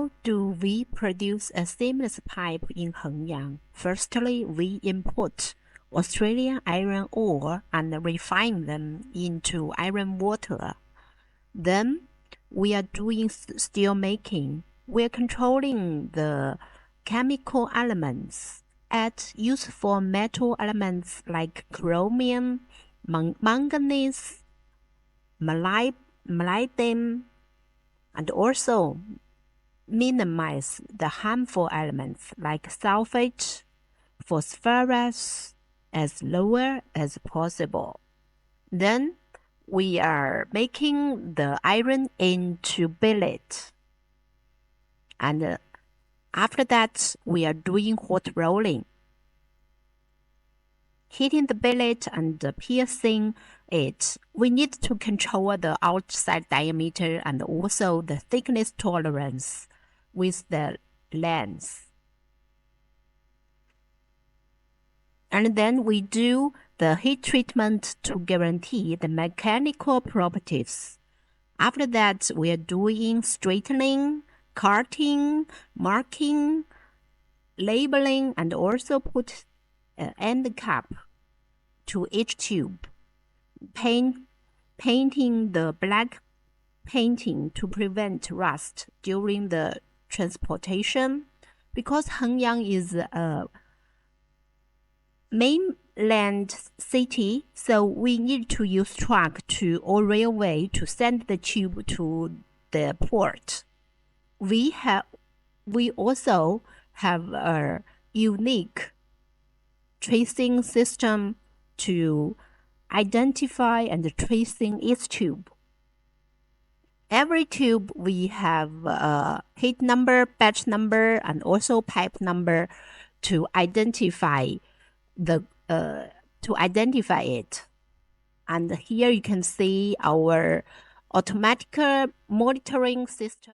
How do we produce a seamless pipe in Hengyang? Firstly, we import Australian iron ore and refine them into iron water. Then we are doing steel making. We are controlling the chemical elements. Add useful metal elements like chromium, manganese, molybdenum, and also minimize the harmful elements like sulfate, phosphorus as lower as possible. Then we are making the iron into billet. And after that, we are doing hot rolling. Heating the billet and piercing it, we need to control the outside diameter and also the thickness tolerance with the length. And then we do the heat treatment to guarantee the mechanical properties. After that, we are doing straightening, cutting, marking, labeling, and also put an end cap to each tube. Painting the black painting to prevent rust during the transportation. Because Hengyang is a mainland city, so we need to use truck or railway to send the tube to the port. We also have a unique tracing system to identify and tracing each tube. Every tube we have a heat number, batch number, and also pipe number to identify it. And here you can see our automatic monitoring system.